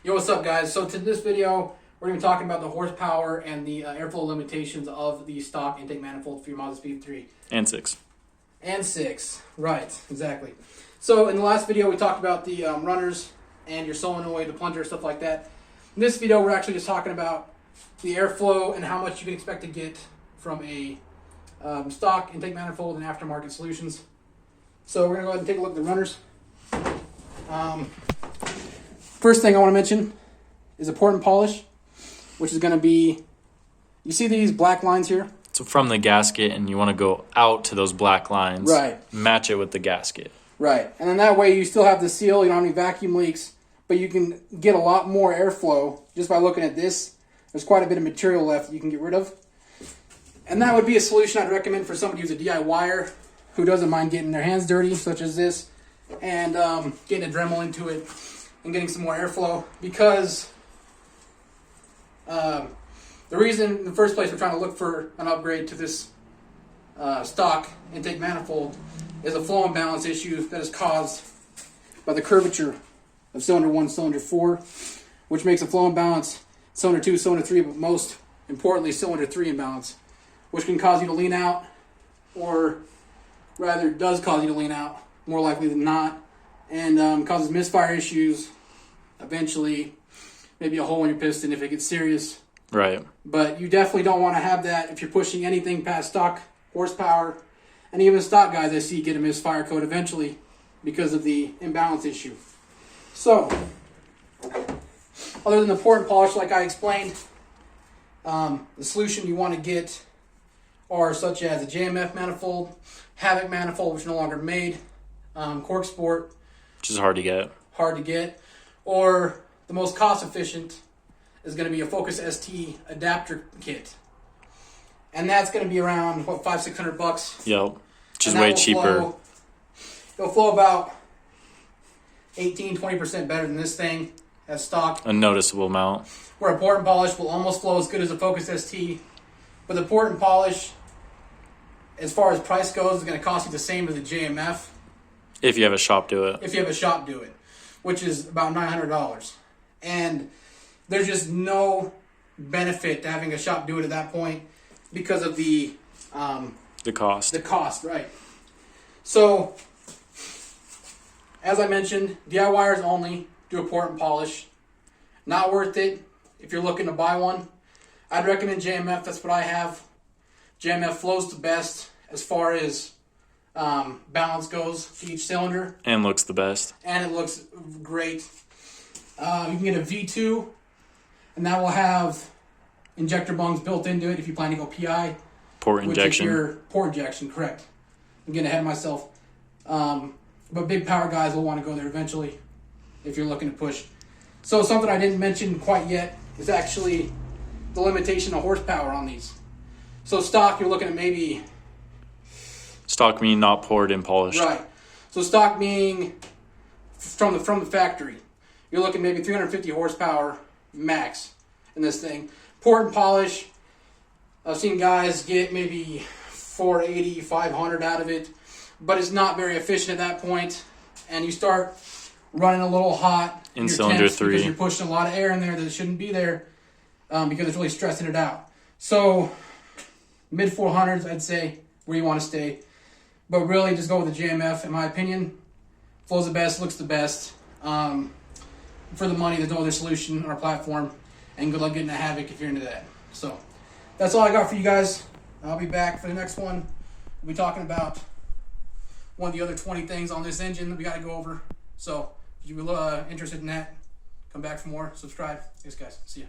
Yo, what's up, guys? So to this video, we're going to be talking about the horsepower and the airflow limitations of the stock intake manifold for your Mazdaspeed 3. And 6. And 6, right, exactly. So in the last video, we talked about the runners and your solenoid, the plunger, stuff like that. In this video, we're actually just talking about the airflow and how much you can expect to get from a stock intake manifold and aftermarket solutions. So we're going to go ahead and take a look at the runners. First thing I want to mention is a port and polish, which is going to be, you see these black lines here? So from the gasket, and you want to go out to those black lines. Right. Match it with the gasket. Right. And then that way you still have the seal, you don't have any vacuum leaks, but you can get a lot more airflow just by looking at this. There's quite a bit of material left that you can get rid of. And that would be a solution I'd recommend for somebody who's a DIYer who doesn't mind getting their hands dirty, such as this, and getting a Dremel into it and getting some more airflow, because the reason in the first place we're trying to look for an upgrade to this stock intake manifold is a flow imbalance issue that is caused by the curvature of cylinder 1, cylinder 4, which makes a flow imbalance cylinder 2, cylinder 3, but most importantly cylinder 3 imbalance, which can cause you to lean out, or rather does cause you to lean out more likely than not, and causes misfire issues, eventually maybe a hole in your piston if it gets serious. Right. But you definitely don't want to have that if you're pushing anything past stock horsepower. And even stock guys I see get a misfire code eventually because of the imbalance issue. So, other than the port and polish like I explained, the solution you want to get are such as a JMF manifold, Havoc manifold, which is no longer made, Cork Sport, which is hard to get. Or the most cost efficient is going to be a Focus ST adapter kit. And that's going to be around, what, $500-600? Yep. Which is way cheaper. It'll flow about 18-20% better than this thing as stock. A noticeable amount. Where a port and polish will almost flow as good as a Focus ST. But the port and polish, as far as price goes, is going to cost you the same as the JMF. If you have a shop do it. If you have a shop do it, which is about $900. And there's just no benefit to having a shop do it at that point because of the cost. The cost, right. So, as I mentioned, DIYers only, do a port and polish. Not worth it if you're looking to buy one. I'd recommend JMF, that's what I have. JMF flows the best as far as balance goes to each cylinder. And looks the best. And it looks great. You can get a V2, and that will have injector bungs built into it if you plan to go PI. Port injection. Port injection, correct. I'm getting ahead of myself. But big power guys will want to go there eventually if you're looking to push. So something I didn't mention quite yet is actually the limitation of horsepower on these. So stock, you're looking at maybe... Stock meaning not poured and polished. Right. So stock meaning from the factory. You're looking maybe 350 horsepower max in this thing. Port and polish, I've seen guys get maybe 480, 500 out of it, but it's not very efficient at that point, and you start running a little hot in cylinder 3 because you're pushing a lot of air in there that shouldn't be there because it's really stressing it out. So mid 400s, I'd say, where you want to stay. But really, just go with the JMF, in my opinion. Flows the best, looks the best. For the money, there's no other solution on our platform. And good luck getting a Havoc if you're into that. So, that's all I got for you guys. I'll be back for the next one. We'll be talking about one of the other 20 things on this engine that we got to go over. So, if you're interested in that, come back for more. Subscribe. Thanks, guys. See ya.